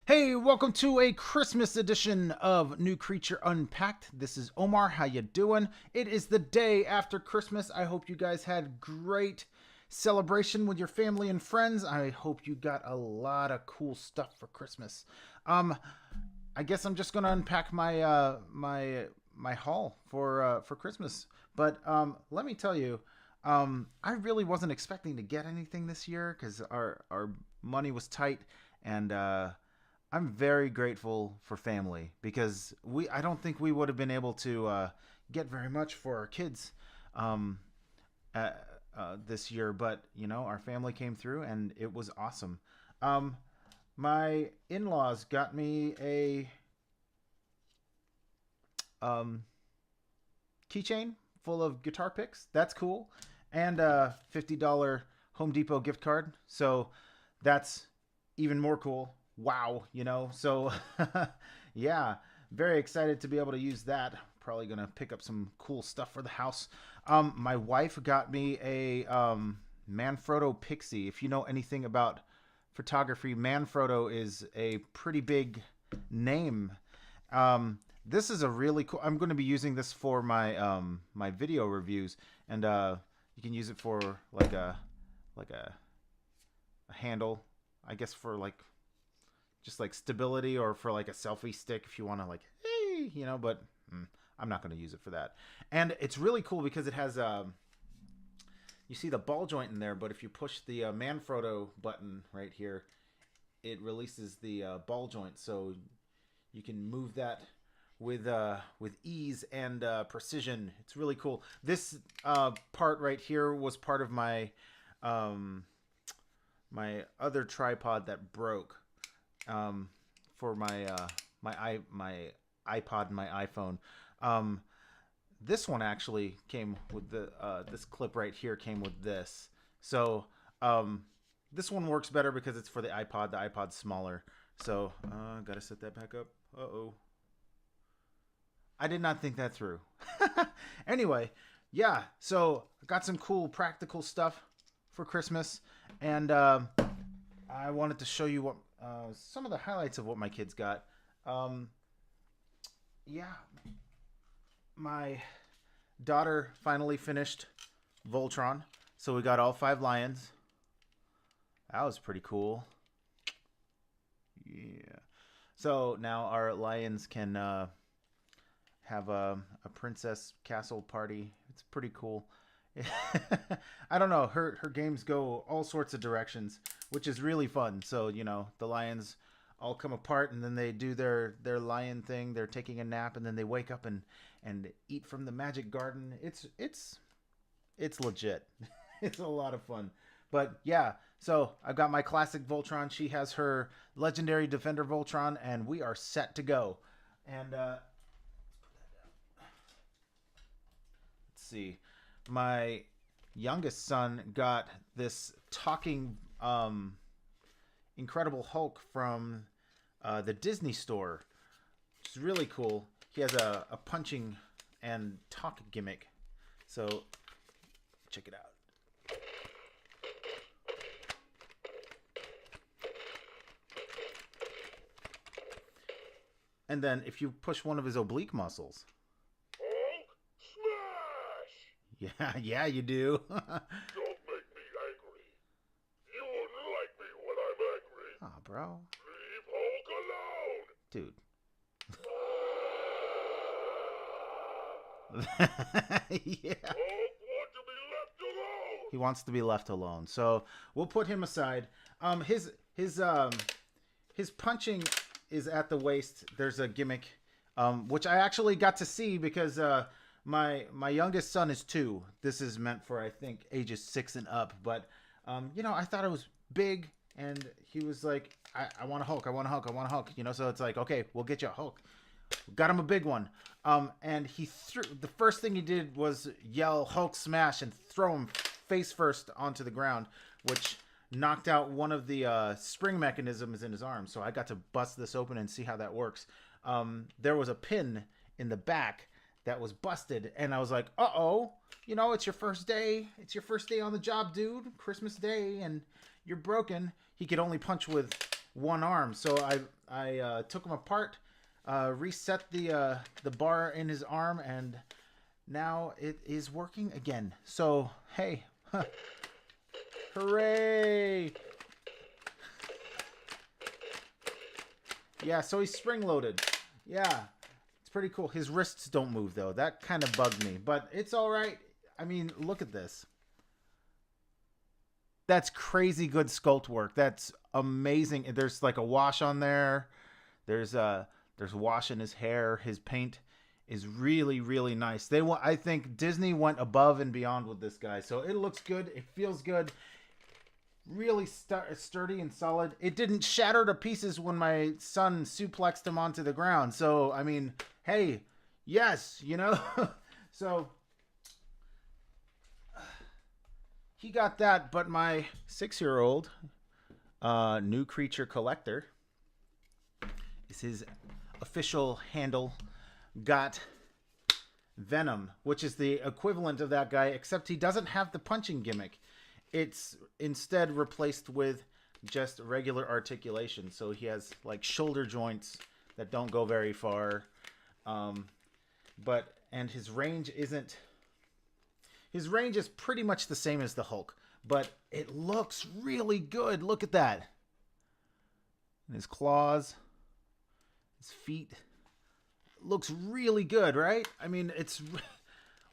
Hey, welcome to a Christmas edition of New Creature Unpacked. This is Omar. How you doing? It is the day after Christmas. I hope you guys had great celebration with your family and friends. I hope you got a lot of cool stuff for Christmas. Um, I guess I'm just gonna unpack my haul for Christmas. But let me tell you, I really wasn't expecting to get anything this year because our money was tight, and I'm very grateful for family because I don't think we would have been able to get very much for our kids um, uh, this year, but our family came through and it was awesome. Um, my in-laws got me a um, keychain full of guitar picks. That's cool, and a $50 Home Depot gift card. So that's even more cool. Wow, So yeah, very excited to be able to use that. Probably gonna pick up some cool stuff for the house. My wife got me a Manfrotto Pixie. If you know anything about photography, Manfrotto is a pretty big name. This is a really cool. I'm going to be using this for my video reviews, and you can use it for like a handle, I guess, for like just like stability, or for like a selfie stick if you want to, like, hey, but I'm not going to use it for that. And it's really cool because it has you see the ball joint in there, but if you push the Manfrotto button right here, it releases the ball joint, so you can move that with ease and precision. It's really cool. This part right here was part of um, my other tripod that broke, for my iPod and my iPhone. This one actually came with this clip right here came with this. So this one works better because it's for the iPod. The iPod's smaller. So gotta set that back up. Uh-oh. I did not think that through. Anyway, yeah. So I got some cool practical stuff for Christmas, and I wanted to show you what some of the highlights of what my kids got. Um, yeah, my daughter finally finished Voltron, so we got all 5 lions. That was pretty cool. Yeah. So now our lions can have a princess castle party. It's pretty cool. I don't know. Her games go all sorts of directions, which is really fun. So the lions all come apart, and then they do their lion thing. They're taking a nap, and then they wake up and eat from the magic garden. It's legit. It's a lot of fun. But yeah, so I've got my classic Voltron. She has her legendary Defender Voltron, and we are set to go. And let's see. My youngest son got this talking Incredible Hulk from the Disney store, which is really cool. He has a punching and talk gimmick. So check it out. And then if you push one of his oblique muscles. Hulk smash! Yeah, yeah, you do. Don't make me angry. You wouldn't like me when I'm angry. Oh, bro. Leave Hulk alone. Dude. Yeah. Hulk want to be left alone. He wants to be left alone. So we'll put him aside. His punching is at the waist. There's a gimmick, which I actually got to see because my youngest son is 2. This is meant for, I think, ages 6 and up. But I thought it was big, and he was like, I want a Hulk. I want a Hulk. I want a Hulk. So it's like, okay, we'll get you a Hulk. Got him a big one. And he threw. The first thing he did was yell Hulk smash and throw him face first onto the ground, which knocked out one of the spring mechanisms in his arm. So I got to bust this open and see how that works. There was a pin in the back that was busted, and I was like, uh-oh, it's your first day. It's your first day on the job, dude. Christmas Day, and you're broken. He could only punch with one arm. So I took him apart, reset the bar in his arm, and now it is working again. So hey, hooray! Yeah, so he's spring loaded. Yeah, it's pretty cool. His wrists don't move though. That kind of bugged me, but it's all right. I mean, look at this. That's crazy good sculpt work. That's amazing. There's like a wash on there. There's wash in his hair. His paint is really really nice. I think Disney went above and beyond with this guy. So it looks good. It feels good. Really sturdy and solid. It didn't shatter to pieces when my son suplexed him onto the ground. So I mean, hey, yes, you know. So he got that, but my 6-year-old new creature collector is his official handle, got Venom, which is the equivalent of that guy, except he doesn't have the punching gimmick. It's instead replaced with just regular articulation. So he has like shoulder joints that don't go very far. And his range isn't... His range is pretty much the same as the Hulk, but it looks really good. Look at that. And his claws, his feet. Looks really good, right? I mean, it's...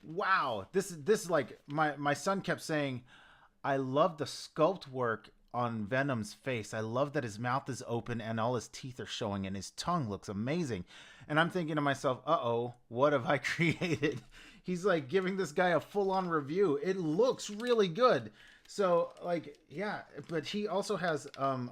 Wow. This is like... My son kept saying, I love the sculpt work on Venom's face. I love that his mouth is open and all his teeth are showing and his tongue looks amazing. And I'm thinking to myself, uh-oh, what have I created? He's like giving this guy a full-on review. It looks really good. So like, yeah, but he also has an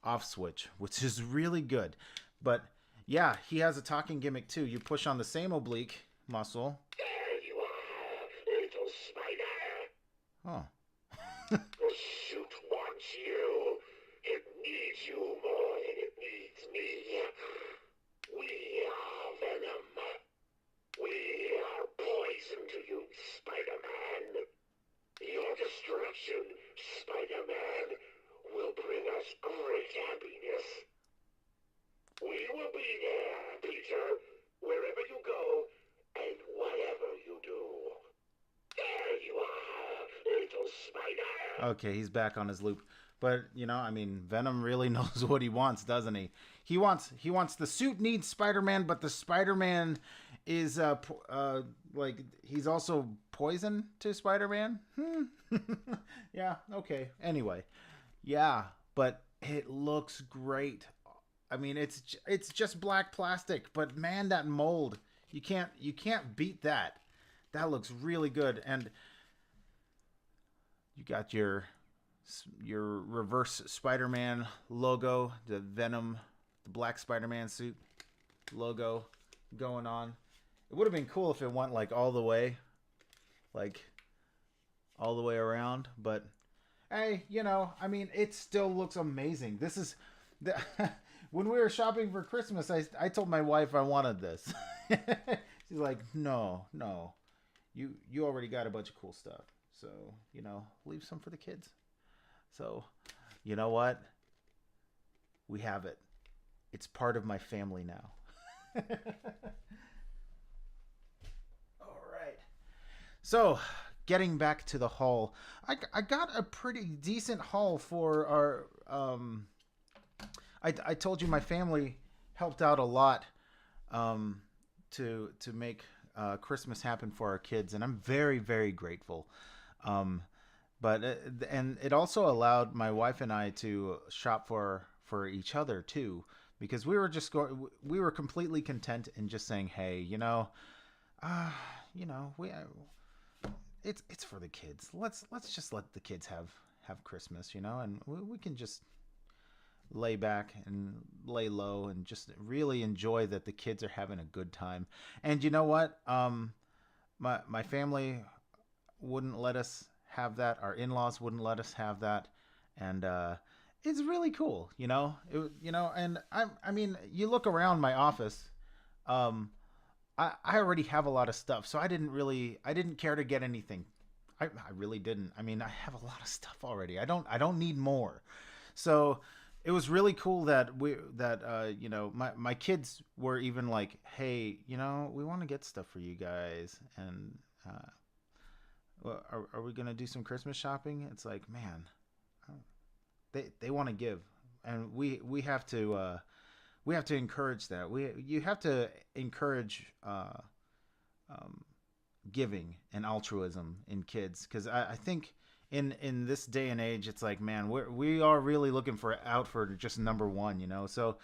off switch, which is really good. But yeah, he has a talking gimmick too. You push on the same oblique muscle. There you are, little spider. Oh. The suit wants you. It needs you more than it needs me. We are Venom. We are poison to you, Spider-Man. Your destruction, Spider-Man, will bring us great happiness. We will be there, Peter, wherever you go and whatever you do. There you are, little spider. Okay, he's back on his loop. But, you know, I mean, Venom really knows what he wants, doesn't he? He wants the suit needs Spider-Man, but the Spider-Man is like he's also poison to Spider-Man. Yeah, okay. Anyway. Yeah, but it looks great. I mean, it's just black plastic, but man, that mold, you can't beat that. That looks really good. And you got your reverse Spider-Man logo, the Venom, the black Spider-Man suit logo going on. It would have been cool if it went like all the way around, but hey, you know, I mean, it still looks amazing. This is the when we were shopping for Christmas, I told my wife I wanted this. She's like, no, you already got a bunch of cool stuff, so you know, leave some for the kids. So, you know what? We have it. It's part of my family now. All right. So, getting back to the haul, I got a pretty decent haul for our. I told you my family helped out a lot to make Christmas happen for our kids, and I'm very, very grateful. But it also allowed my wife and I to shop for each other too, because we were completely content in just saying, hey, it's for the kids. Let's just let the kids have Christmas, and we can just lay back and lay low and just really enjoy that the kids are having a good time. And you know what? My family wouldn't let us have that. Our in-laws wouldn't let us have that. And it's really cool, and I mean, you look around my office, I already have a lot of stuff, so I didn't care to get anything. I really didn't. I mean, I have a lot of stuff already. I don't need more. So it was really cool that you know, my kids were even like, hey, you know, we want to get stuff for you guys, and well, are we gonna do some Christmas shopping? It's like, man, they want to give, and we have to encourage that. You have to encourage um, giving and altruism in kids, because I think in this day and age, it's like, man, we are really looking for out for just number one, you know. So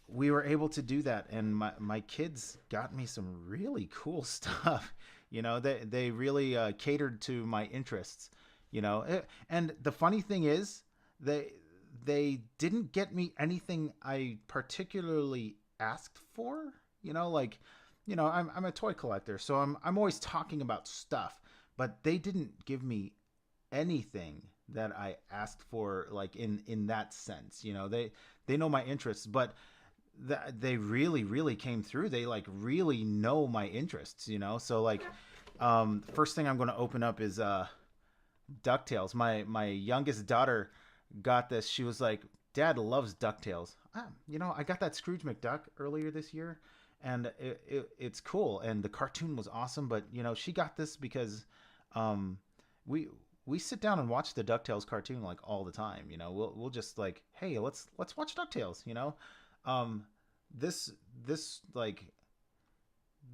we were able to do that, and my kids got me some really cool stuff. You know, they really catered to my interests. You know, and the funny thing is, they didn't get me anything I particularly asked for. You know, like, you know, I'm a toy collector, so I'm always talking about stuff, but they didn't give me anything that I asked for, like in that sense. You know, they know my interests, but they really came through. They like really know my interests. You know, so like first thing I'm going to open up is DuckTales. My youngest daughter got this. She was like, Dad loves DuckTales. You know, I got that Scrooge McDuck earlier this year, and it's cool. And the cartoon was awesome. But you know, she got this because we we sit down and watch the DuckTales cartoon like all the time. You know, we'll just like, hey, let's watch DuckTales. You know, um, this like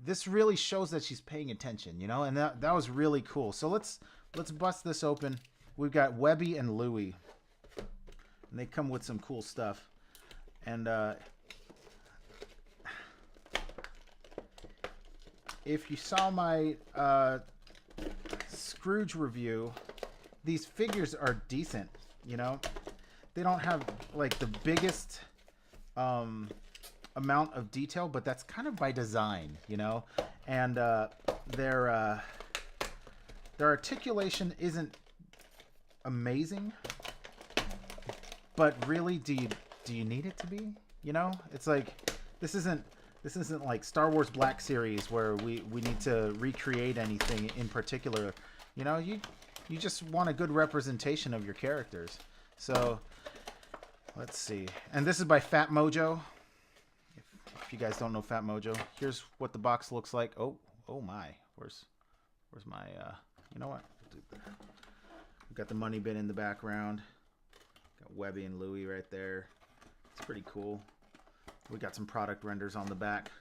this really shows that she's paying attention. You know, and that was really cool. So let's bust this open. We've got Webby and Louie, and they come with some cool stuff. And if you saw my Scrooge review, these figures are decent. You know, they don't have like the biggest amount of detail, but that's kind of by design. You know, and their articulation isn't amazing, but really, do you need it to be? You know, it's like this isn't like Star Wars Black Series where we need to recreate anything in particular. You know, you just want a good representation of your characters. So let's see. And this is by Fat Mojo. If you guys don't know Fat Mojo, here's what the box looks like. Oh my. Where's my you know what? We've got the money bin in the background. Got Webby and Louie right there. It's pretty cool. We got some product renders on the back.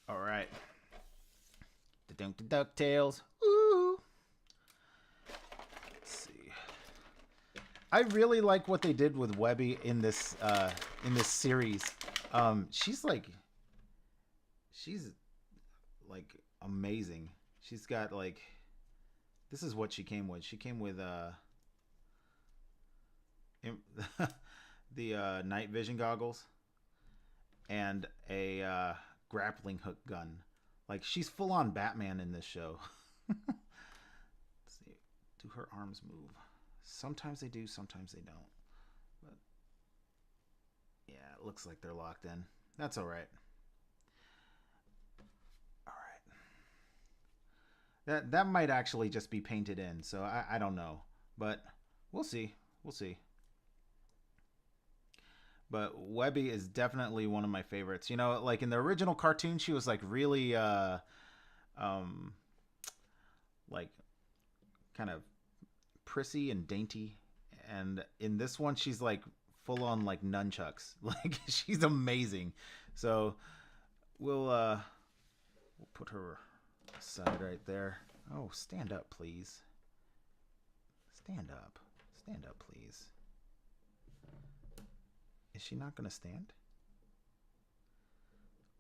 All right. The DuckTales. Ooh. Let's see. I really like what they did with Webby in this series. She's like amazing. She's got like, this is what she came with. She came with the night vision goggles and a grappling hook gun. Like, she's full on Batman in this show. Let's see. Do her arms move? Sometimes they do, sometimes they don't. But yeah, it looks like they're locked in. That's all right. All right. That might actually just be painted in, so I don't know. But we'll see. We'll see. But Webby is definitely one of my favorites. You know, like in the original cartoon, she was like really like kind of prissy and dainty, and in this one she's like full on like nunchucks. Like, she's amazing. So we'll put her aside right there. Oh, stand up, please. Stand up, please. Is she not gonna stand?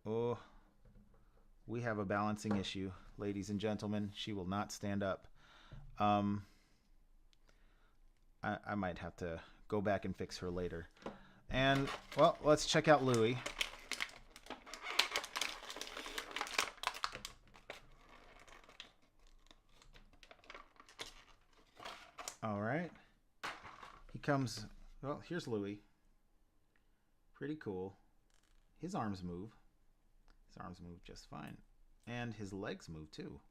Oh, we have a balancing issue, ladies and gentlemen. She will not stand up. I might have to go back and fix her later. And, well, let's check out Louie. All right. He comes, well, here's Louie. Pretty cool. His arms move. His arms move just fine. And his legs move too.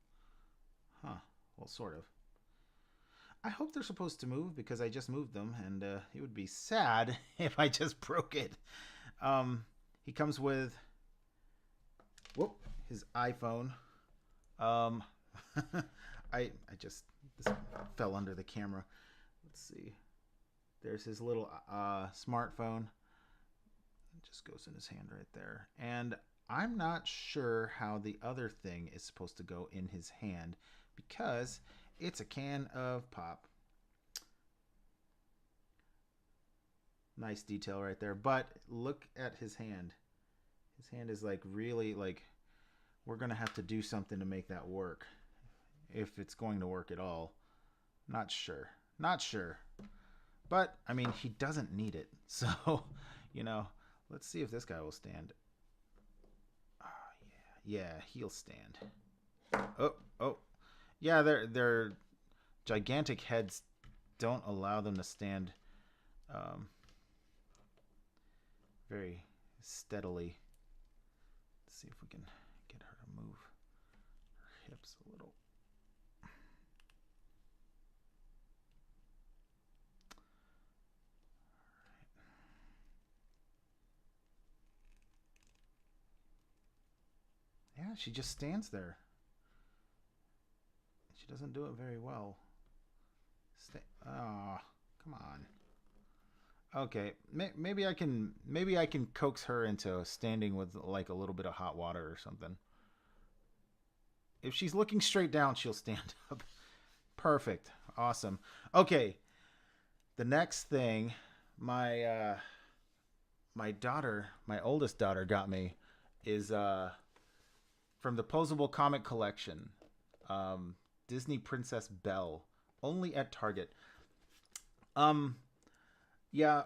Huh. Well, sort of. I hope they're supposed to move because I just moved them, and it would be sad if I just broke it. He comes with whoop his iPhone. Um, I just this fell under the camera. Let's see. There's his little smartphone. It just goes in his hand right there. And I'm not sure how the other thing is supposed to go in his hand because it's a can of pop. Nice detail right there. But look at his hand. His hand is like really like we're going to have to do something to make that work. If it's going to work at all. Not sure. Not sure. But, I mean, he doesn't need it. So, let's see if this guy will stand. Oh, yeah. Yeah, he'll stand. Oh. Yeah, their gigantic heads don't allow them to stand very steadily. Let's see if we can get her to move her hips a little. Yeah, she just stands there. She doesn't do it very well. Oh, come on. Okay, maybe I can coax her into standing with like a little bit of hot water or something. If she's looking straight down, she'll stand up. Perfect. Awesome. Okay. The next thing my daughter, my oldest daughter got me is from the Posable Comic Collection. Disney Princess Belle, only at Target. Yeah,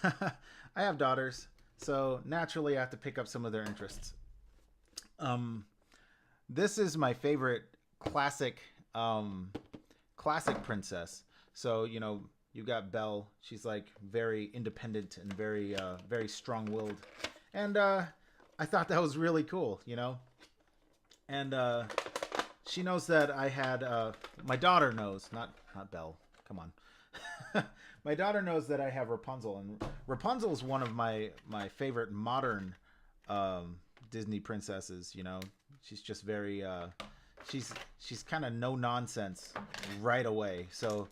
I have daughters, so naturally I have to pick up some of their interests. This is my favorite classic princess. So, you've got Belle. She's like very independent and very very strong-willed. And I thought that was really cool, And she knows that I had my daughter knows, not Belle. Come on. My daughter knows that I have Rapunzel, and Rapunzel is one of my favorite modern Disney princesses. She's just very she's kind of no nonsense right away. So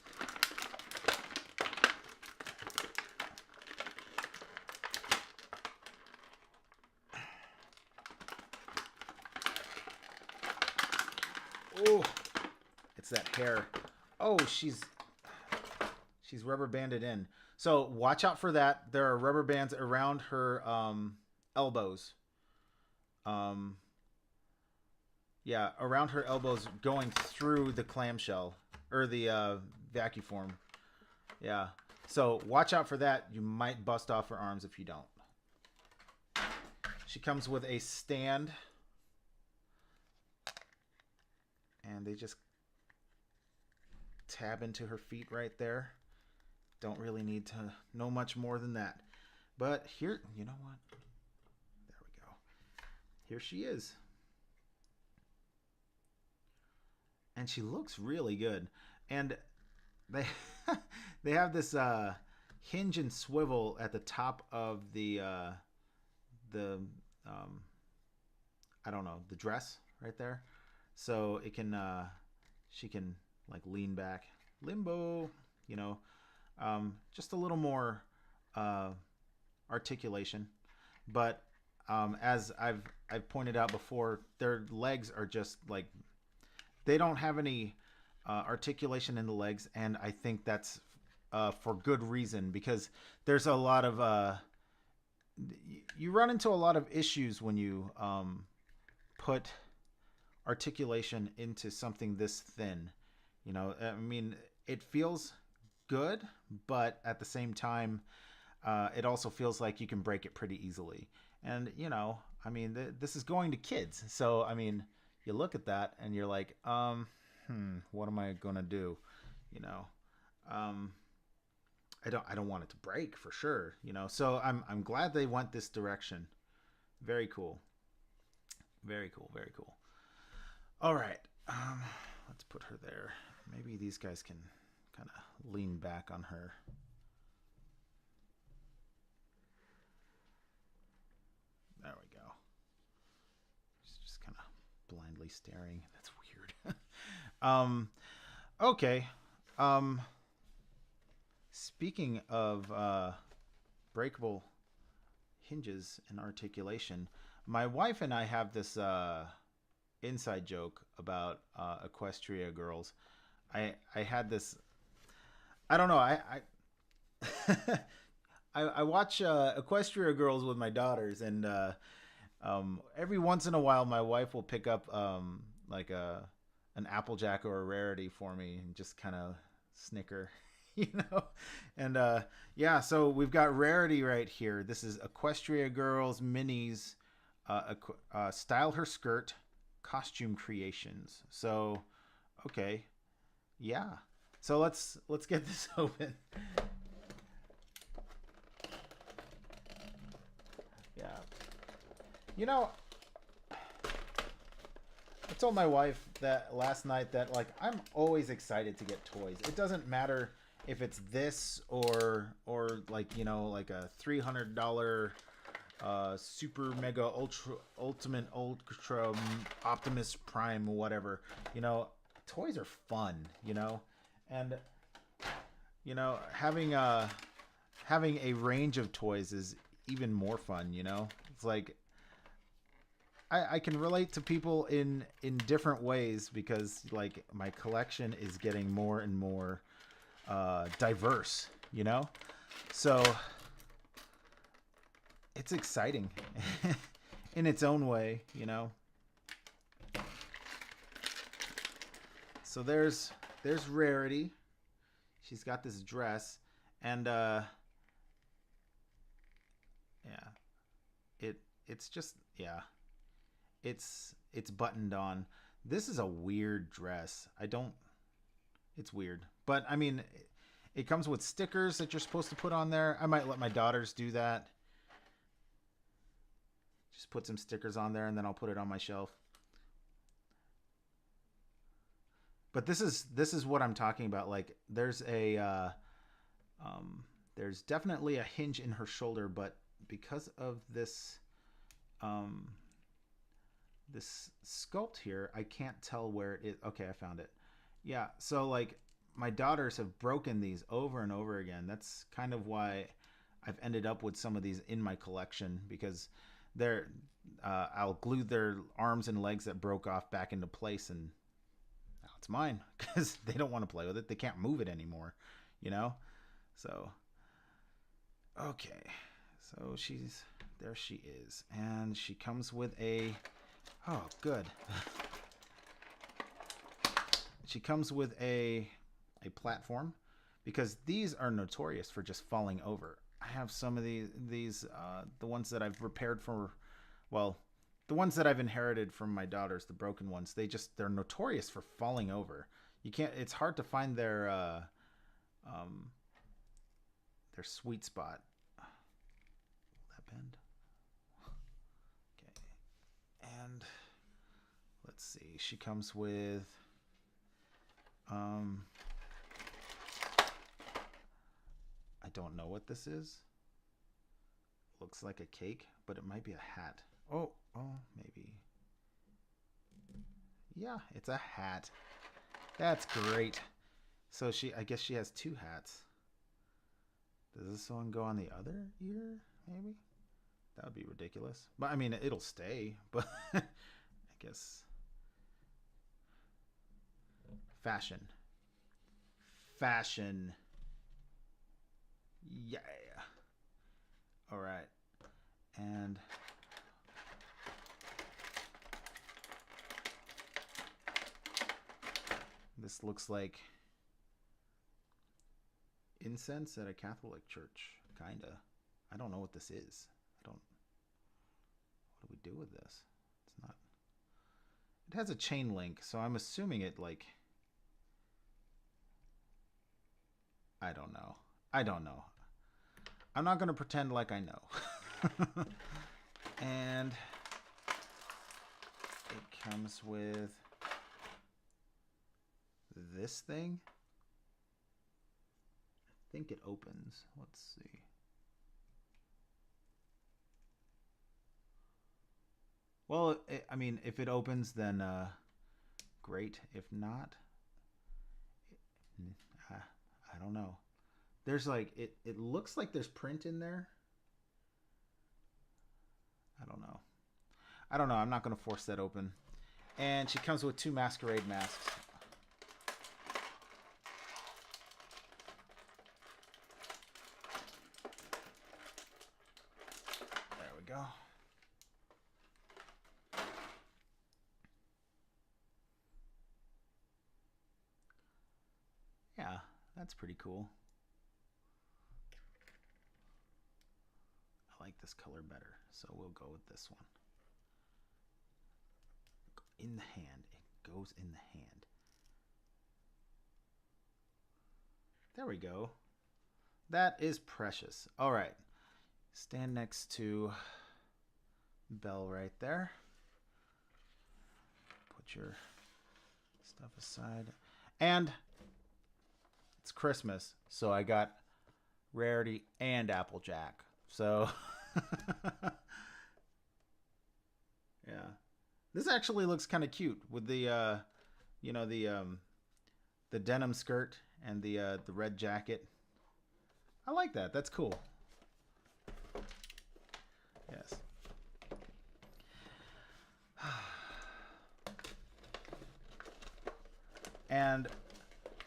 oh, it's that hair. Oh, she's rubber banded in. So watch out for that. There are rubber bands around her elbows. Yeah, around her elbows going through the clamshell or the vacuform. Yeah. So watch out for that. You might bust off her arms if you don't. She comes with a stand. And they just tab into her feet right there. Don't really need to know much more than that. But here, you know what? There we go. Here she is. And she looks really good. And they they have this hinge and swivel at the top of the I don't know, the dress right there. So it can she can like lean back, limbo, just a little more articulation. But as I've pointed out before, their legs are just like they don't have any articulation in the legs, and I think that's for good reason, because there's a lot of you run into a lot of issues when you put articulation into something this thin. I mean, it feels good, but at the same time, it also feels like you can break it pretty easily. And I mean, this is going to kids, so I mean, you look at that and you're like, what am I gonna do? I don't want it to break for sure. So I'm glad they went this direction. Very cool. Very cool. Very cool. All right, let's put her there. Maybe these guys can kind of lean back on her. There we go. She's just kind of blindly staring. That's weird. Okay. Speaking of breakable hinges and articulation, my wife and I have this inside joke about Equestria girls. I had this. I don't know. I watch Equestria girls with my daughters, and every once in a while, my wife will pick up like an Applejack or a Rarity for me, and just kind of snicker, you know. And yeah, so we've got Rarity right here. This is Equestria Girls Minis, Style Her Skirt, Costume Creations. So, okay, yeah. So let's get this open. Yeah. You know, I told my wife that last night that like I'm always excited to get toys. It doesn't matter if it's this or like, you know, like a $300 super mega ultimate ultra Optimus Prime whatever. You know, toys are fun, you know. And you know, having a range of toys is even more fun, you know. It's like I can relate to people in different ways because like my collection is getting more and more diverse, you know. So it's exciting in its own way, you know. So there's Rarity. She's got this dress, and yeah, it's just, yeah, it's buttoned on. This is a weird dress. It's weird, but I mean, it comes with stickers that you're supposed to put on there. I might let my daughters do that. Just put some stickers on there, and then I'll put it on my shelf. But this is what I'm talking about. Like, there's there's definitely a hinge in her shoulder, but because of this this sculpt here, I can't tell where it is. Okay, I found it. Yeah, so like my daughters have broken these over and over again. That's kind of why I've ended up with some of these in my collection, because they're I'll glue their arms and legs that broke off back into place, and now it's mine because they don't want to play with it. They can't move it anymore, you know? So, okay. So there she is. And she comes with oh, good. She comes with a platform, because these are notorious for just falling over. I have some of these the ones that I've repaired for, well, the ones that I've inherited from my daughters, the broken ones, they're notorious for falling over. It's hard to find their sweet spot. That bend. Okay. And let's see. She comes with I don't know what this is. Looks like a cake, but it might be a hat. Oh, maybe. Yeah, it's a hat. That's great. So I guess she has two hats. Does this one go on the other ear? Maybe? That would be ridiculous. But I mean, it'll stay, but I guess. Fashion. Yeah. All right. And this looks like incense at a Catholic church, kinda. I don't know what this is. What do we do with this? It's not. It has a chain link, so I'm assuming it like. I don't know. I'm not gonna pretend like I know. And it comes with this thing. I think it opens. Let's see. Well, I mean, if it opens, then great. If not, I don't know. There's like it looks like there's print in there. I don't know. I don't know. I'm not going to force that open. And she comes with 2 masquerade masks. There we go. Yeah, that's pretty cool. I like this color better, so we'll go with this one. In the hand. It goes in the hand. There we go. That is precious. All right. Stand next to Belle right there. Put your stuff aside. And it's Christmas, so I got Rarity and Applejack. So, yeah. This actually looks kind of cute with the, you know, the denim skirt and the red jacket. I like that. That's cool. Yes. And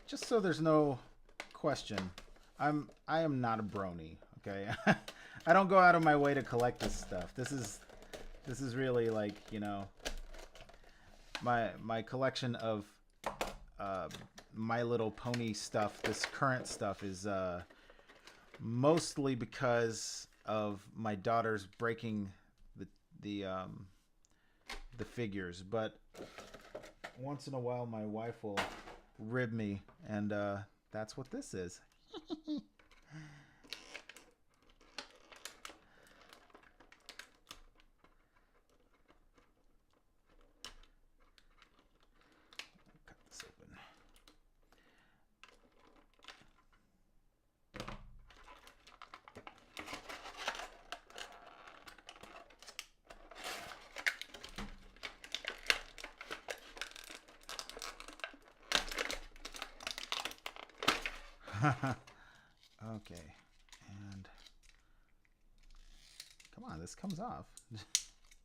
just so there's no question, I am not a brony. Okay, I don't go out of my way to collect this stuff. This is really like, you know, my collection of My Little Pony stuff. This current stuff is mostly because of my daughter's breaking the figures, but once in a while my wife will rib me, and that's what this is. Cut this open. Okay, and come on, this comes off.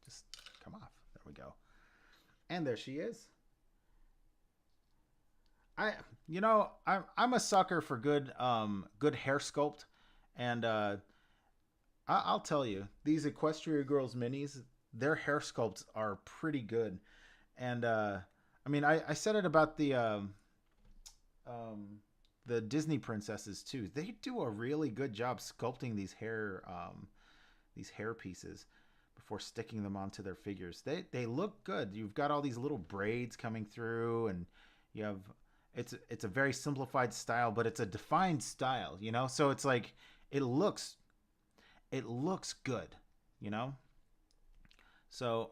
Just come off. There we go. And there she is. I'm a sucker for good hair sculpt, and I'll tell you, these Equestria Girls minis, their hair sculpts are pretty good. And I mean, I said it about the Disney princesses too. They do a really good job sculpting these hair pieces before sticking them onto their figures. They look good. You've got all these little braids coming through, and you have it's a very simplified style, but it's a defined style, you know? So it's like it looks good, you know? So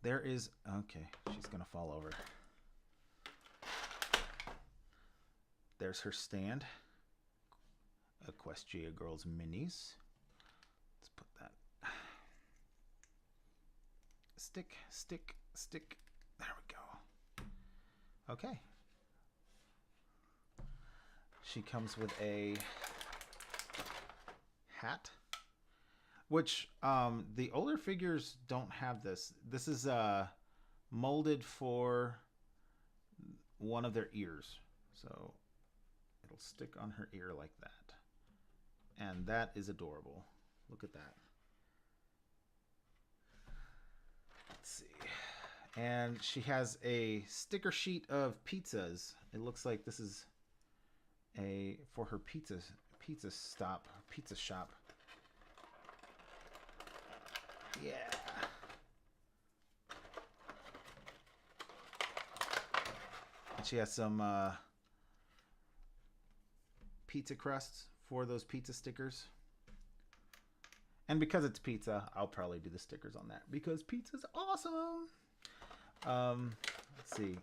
there is, okay, she's going to fall over. There's her stand. Equestria Girls minis. Let's put that. Stick. There we go. Okay. She comes with a hat, which the older figures don't have this. This is molded for one of their ears. So it'll stick on her ear like that. And that is adorable. Look at that. Let's see. And she has a sticker sheet of pizzas. It looks like this is for her pizza shop. Yeah. And she has some pizza crusts for those pizza stickers. And because it's pizza, I'll probably do the stickers on that because pizza's awesome. Let's see.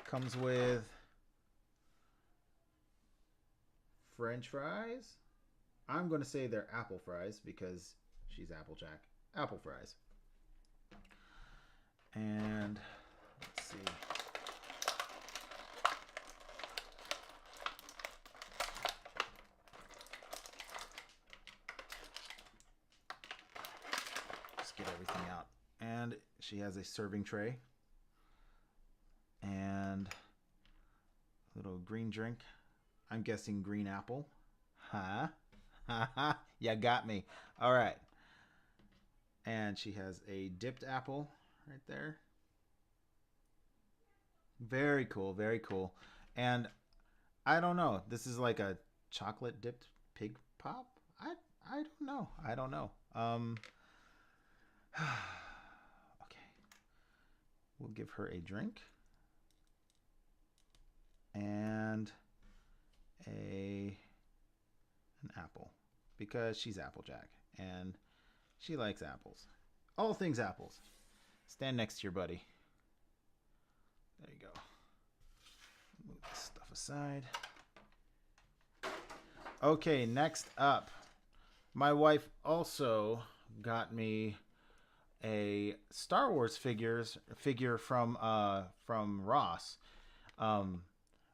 Comes with French fries. I'm going to say they're apple fries because she's Applejack. Apple fries. And let's see. Just get everything out. And she has a serving tray. And a little green drink. I'm guessing green apple. Huh? Haha. You got me. All right. And she has a dipped apple right there. Very cool. Very cool. And I don't know. This is like a chocolate dipped pig pop. I don't know. I don't know. Okay. We'll give her a drink and an apple because she's Applejack and she likes apples. All things apples. Stand next to your buddy. There you go. Move this stuff aside. Okay, next up. My wife also got me a Star Wars figure from Ross.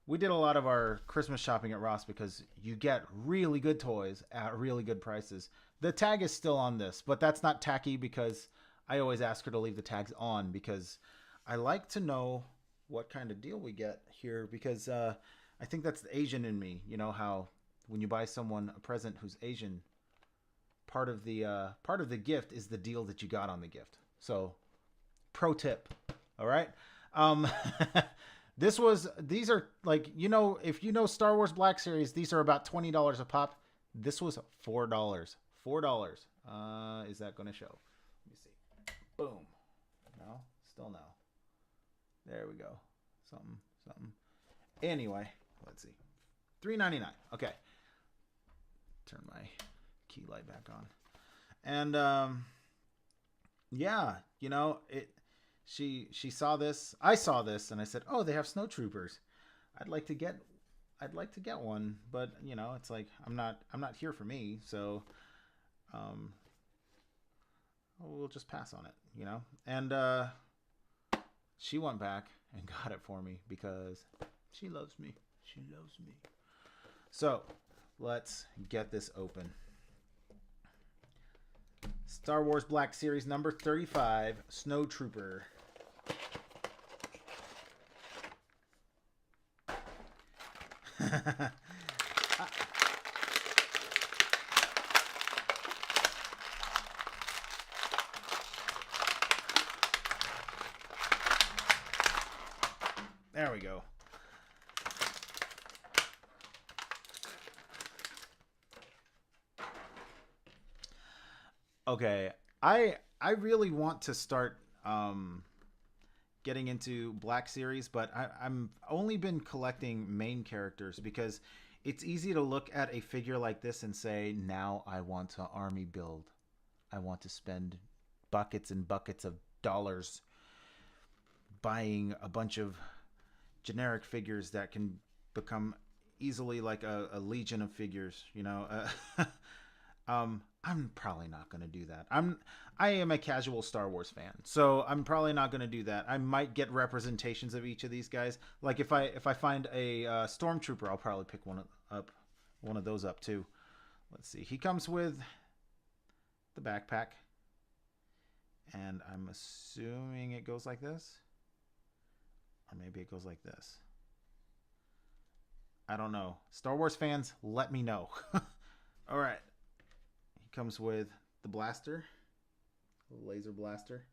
We did a lot of our Christmas shopping at Ross because you get really good toys at really good prices. The tag is still on this, but that's not tacky because I always ask her to leave the tags on because I like to know what kind of deal we get here because I think that's the Asian in me. You know how when you buy someone a present who's Asian, part of the gift is the deal that you got on the gift. So, pro tip. All right. These are like, you know, if you know Star Wars Black Series, these are about $20 a pop. This was $4. $4. Is that going to show? Let me see. Boom. No, still no. There we go. Something. Anyway, let's see. $3.99. Okay. Turn my key light back on. And yeah, you know, she saw this. I saw this and I said, "Oh, they have snow troopers. I'd like to get one, but you know, it's like I'm not here for me, so we'll just pass on it, you know." And she went back and got it for me because she loves me. She loves me. So, let's get this open. Star Wars Black Series number 35, Snow Trooper. There we go. Okay, I really want to start getting into Black Series, but I'm only been collecting main characters because it's easy to look at a figure like this and say, now I want to army build. I want to spend buckets and buckets of dollars buying a bunch of generic figures that can become easily like a legion of figures, you know. I'm probably not going to do that. I am a casual Star Wars fan, so I'm probably not going to do that. I might get representations of each of these guys. Like if I find a stormtrooper, I'll probably pick one of those up too. Let's see. He comes with the backpack, and I'm assuming it goes like this, or maybe it goes like this. I don't know. Star Wars fans, let me know. All right. Comes with the blaster, the laser blaster.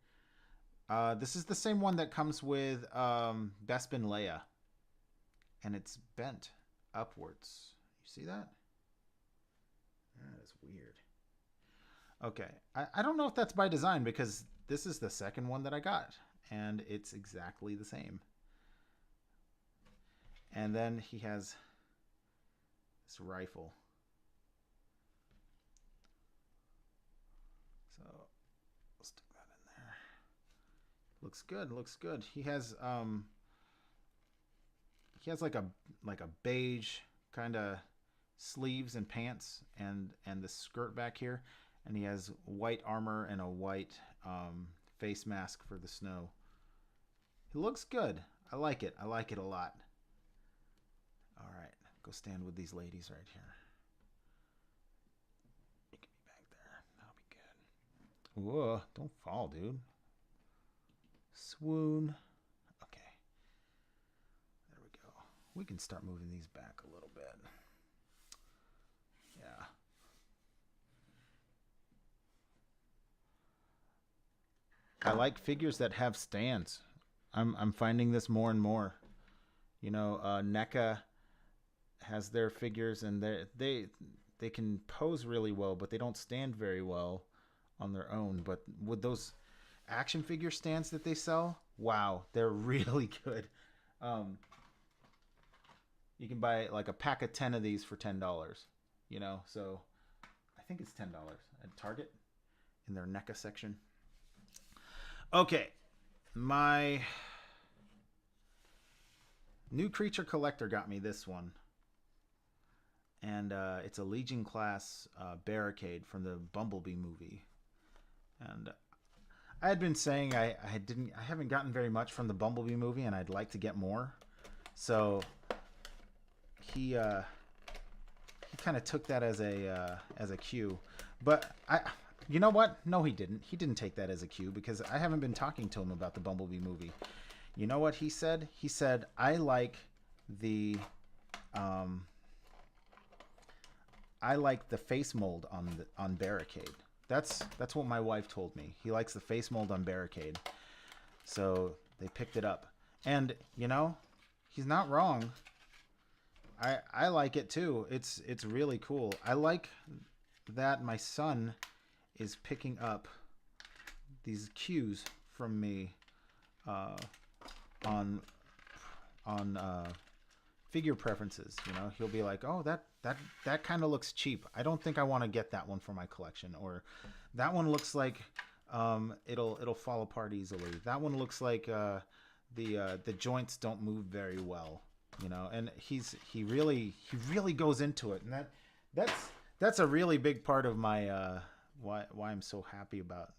This is the same one that comes with Bespin Leia, and it's bent upwards. You see that? That is weird. Okay, I don't know if that's by design because this is the second one that I got, and it's exactly the same. And then he has this rifle. So we'll stick that in there. Looks good. Looks good. He has he has like a beige kind of sleeves and pants and the skirt back here, and he has white armor and a white face mask for the snow. He looks good. I like it. I like it a lot. All right, go stand with these ladies right here. You can be back there. That'll be good. Whoa, don't fall, dude. Swoon. Okay. There we go. We can start moving these back a little bit. Yeah. I like figures that have stands. I'm finding this more and more. You know, NECA has their figures, and they can pose really well, but they don't stand very well on their own. But with those action figure stands that they sell, wow, they're really good. You can buy like a pack of 10 of these for $10. You know, so I think it's $10 at Target in their NECA section. Okay, my new creature collector got me this one. And it's a Legion class barricade from the Bumblebee movie. And I had been saying I haven't gotten very much from the Bumblebee movie, and I'd like to get more. So he kind of took that as a cue. But you know what? No, he didn't. He didn't take that as a cue, because I haven't been talking to him about the Bumblebee movie. You know what he said? He said, I like the face mold on Barricade. That's what my wife told me. He likes the face mold on Barricade. So they picked it up. And, you know, he's not wrong. I like it too. It's really cool. I like that my son is picking up these cues from me on figure preferences. You know, he'll be like, oh, that kind of looks cheap. I don't think I want to get that one for my collection. Or that one looks like it'll fall apart easily. That one looks like the joints don't move very well. You know, and he really goes into it, and that's a really big part of my why I'm so happy about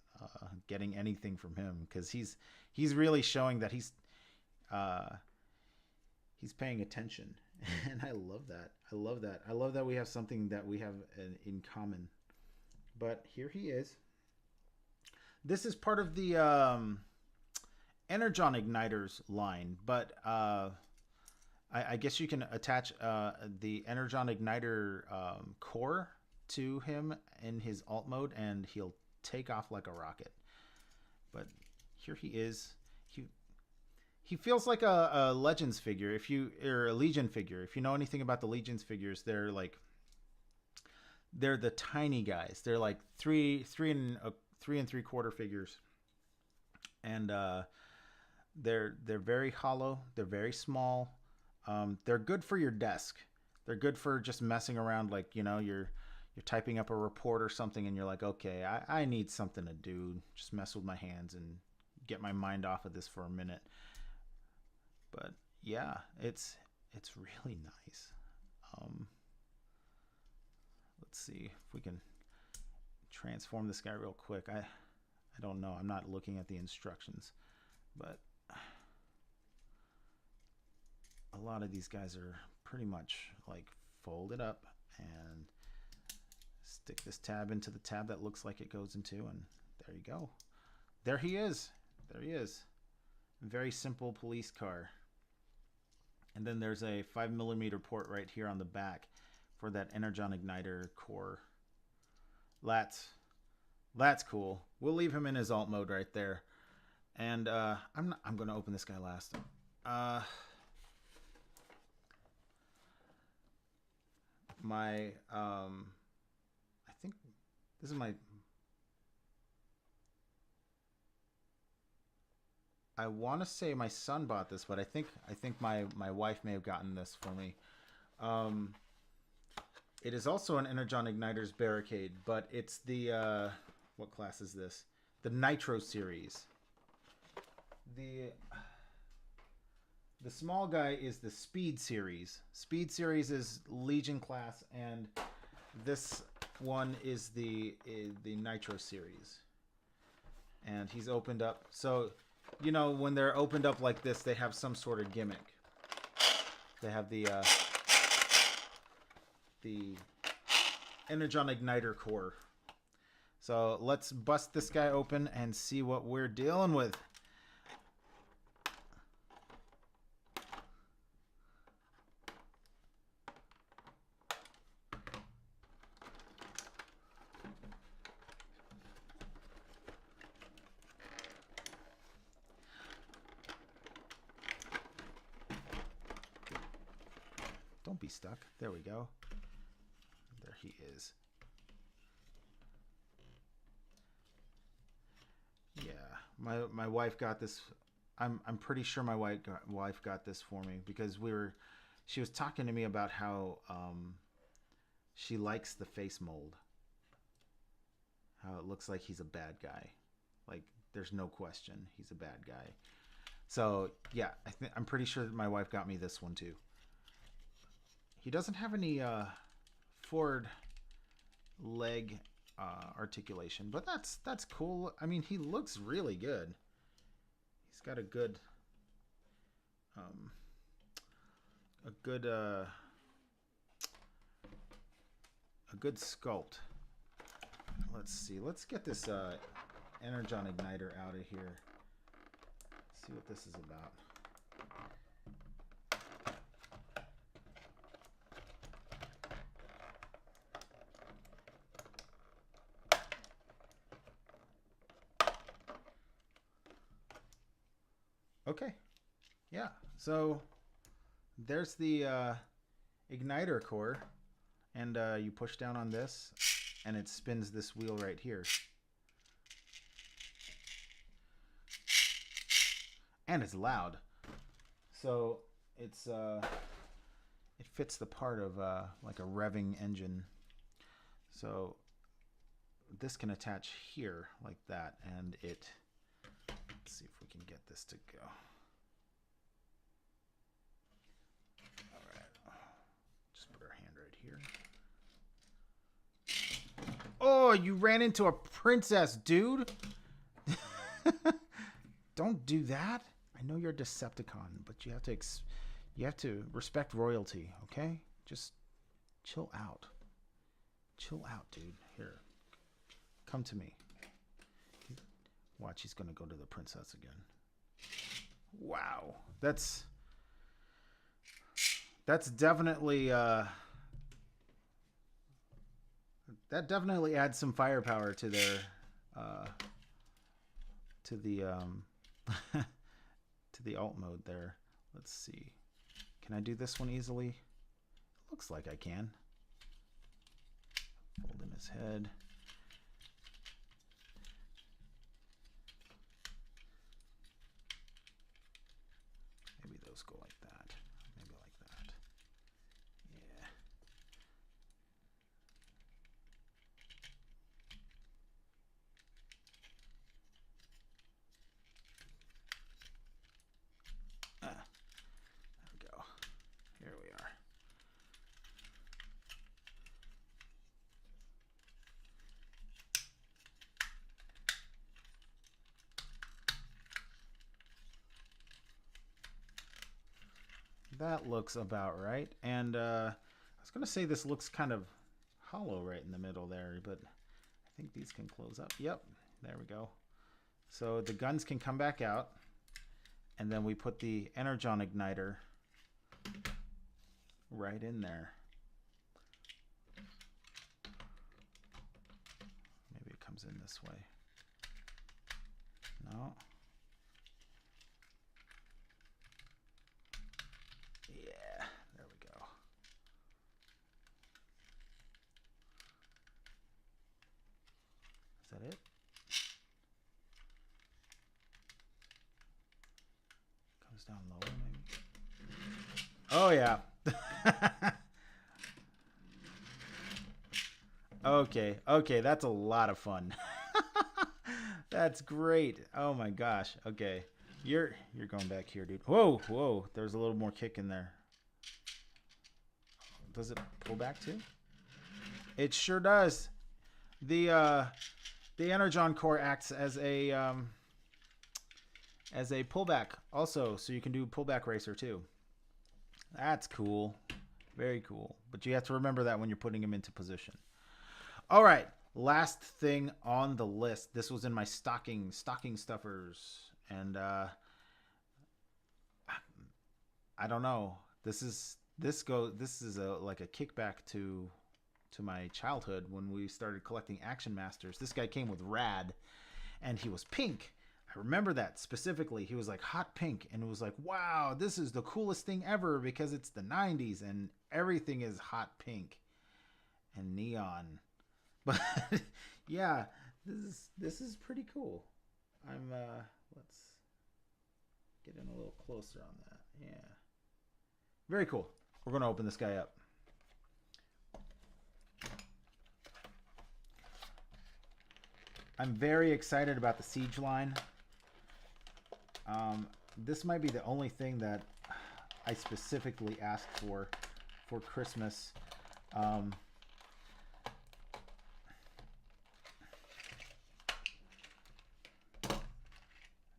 getting anything from him, because he's really showing that he's paying attention. And I love that. I love that we have something that we have in common. But here he is. This is part of the Energon Igniters line, but I guess you can attach the Energon Igniter core to him in his alt mode, and he'll take off like a rocket. But here he is. He feels like a Legends figure, or a Legion figure. If you know anything about the Legions figures, they're the tiny guys. They're like three and 3/4 figures, and they're very hollow. They're very small. They're good for your desk. They're good for just messing around, like, you know, you're typing up a report or something, and you're like, okay, I need something to do. Just mess with my hands and get my mind off of this for a minute. But yeah, it's really nice. Let's see if we can transform this guy real quick. I don't know. I'm not looking at the instructions, but a lot of these guys are pretty much like folded up, and stick this tab into the tab that looks like it goes into, and there you go. There he is. There he is. Very simple police car. And then there's a 5mm port right here on the back for that Energon Igniter core. That's cool. We'll leave him in his alt mode right there. And I'm going to open this guy last. I think this is my. I want to say my son bought this, but I think my wife may have gotten this for me. It is also an Energon Igniter's Barricade, but it's the what class is this? The Nitro series. The small guy is the Speed series. Speed series is Legion class, and this one is the Nitro series. And he's opened up. So, you know, when they're opened up like this, they have some sort of gimmick. They have the Energon Igniter core. So let's bust this guy open and see what we're dealing with. Don't be stuck. There we go. There he is. Yeah, my wife got this. I'm pretty sure my wife got this for me because she was talking to me about how she likes the face mold. How it looks like he's a bad guy. Like there's no question he's a bad guy. So yeah, I'm pretty sure that my wife got me this one too. He doesn't have any forward leg articulation, but that's cool. I mean, he looks really good. He's got a good sculpt. Let's see. Let's get this Energon Igniter out of here. See what this is about. Okay, yeah, so there's the igniter core, and you push down on this, and it spins this wheel right here. And it's loud, so it fits the part of like a revving engine. So this can attach here like that, and it... Let's see if we can get this to go. All right. Just put our hand right here. Oh, you ran into a princess, dude. Don't do that. I know you're a Decepticon, but you have to respect royalty, okay? Just chill out. Chill out, dude. Here. Come to me. Watch, he's gonna go to the princess again. Wow, that's definitely that definitely adds some firepower to their to the to the alt mode there. Let's see, can I do this one easily? Looks like I can. Fold in his head. Go like that. Maybe like that. Yeah. There we go. Here we are. That looks about right. And I was going to say this looks kind of hollow right in the middle there, but I think these can close up. Yep, there we go. So the guns can come back out, and then we put the Energon Igniter right in there. Maybe it comes in this way. No. Yeah, there we go. Is that it? Comes down lower, maybe. Oh yeah. Okay, that's a lot of fun. That's great. Oh my gosh. Okay. You're going back here, dude. Whoa, whoa. There's a little more kick in there. Does it pull back too? It sure does. The Energon core acts as a pullback also, so you can do pullback racer too. That's cool. Very cool. But you have to remember that when you're putting them into position. All right. Last thing on the list. This was in my stocking stuffers. And I don't know. This is like a kickback to my childhood when we started collecting Action Masters. This guy came with Rad, and he was pink. I remember that specifically. He was like hot pink, and it was like, wow, this is the coolest thing ever because it's the 90s and everything is hot pink and neon. But yeah, this is pretty cool. Let's get in a little closer on that. Yeah. Very cool. We're going to open this guy up. I'm very excited about the Siege line. This might be the only thing that I specifically asked for Christmas.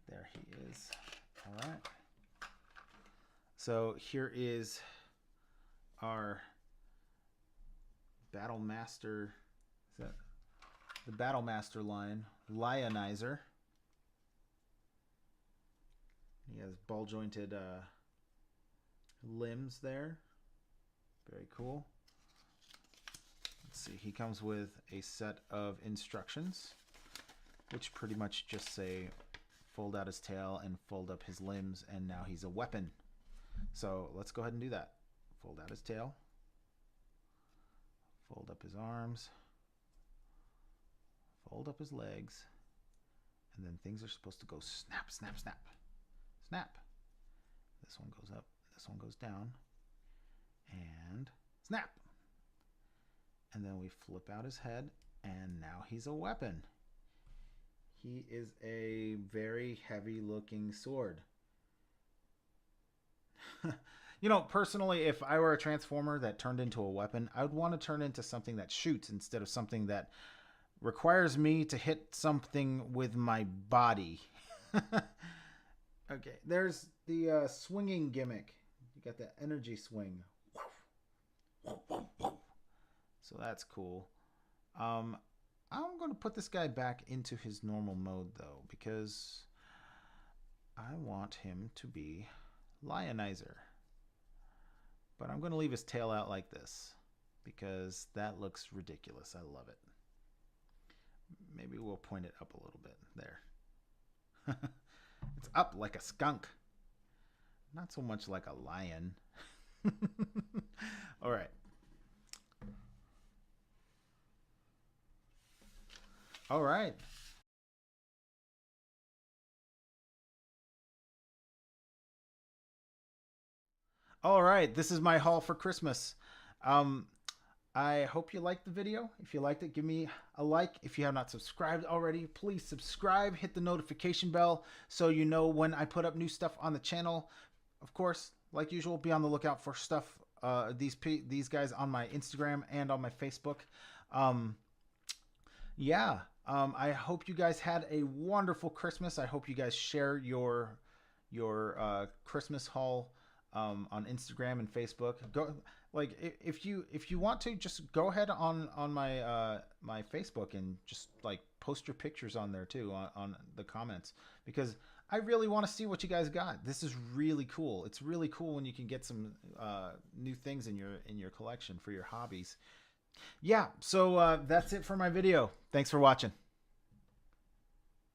There he is. All right. So here is our Battle Master. Is that the Battle Master line? Lionizer. He has ball jointed limbs there. Very cool. Let's see. He comes with a set of instructions, which pretty much just say fold out his tail and fold up his limbs, and now he's a weapon. So let's go ahead and do that. Fold out his tail. Fold up his arms. Fold up his legs. And then things are supposed to go snap, snap, snap. Snap. This one goes up. This one goes down. And snap. And then we flip out his head. And now he's a weapon. He is a very heavy looking sword. You know, personally, if I were a Transformer that turned into a weapon, I would want to turn into something that shoots instead of something that requires me to hit something with my body. Okay, there's the swinging gimmick. You got the energy swing. So that's cool. I'm going to put this guy back into his normal mode, though, because I want him to be Lionizer. But I'm going to leave his tail out like this because that looks ridiculous. I love it. Maybe we'll point it up a little bit. There. It's up like a skunk. Not so much like a lion. All right. All right. All right, this is my haul for Christmas. I hope you liked the video. If you liked it, give me a like. If you have not subscribed already, please subscribe. Hit the notification bell so you know when I put up new stuff on the channel. Of course, like usual, be on the lookout for stuff. These guys on my Instagram and on my Facebook. Yeah. I hope you guys had a wonderful Christmas. I hope you guys share your Christmas haul on Instagram and Facebook. Go, like, if you want to, just go ahead on my my Facebook and just like post your pictures on there too, on the comments, because I really want to see what you guys got. This is really cool. It's really cool when you can get some new things in your collection for your hobbies. Yeah, so that's it for my video. Thanks for watching.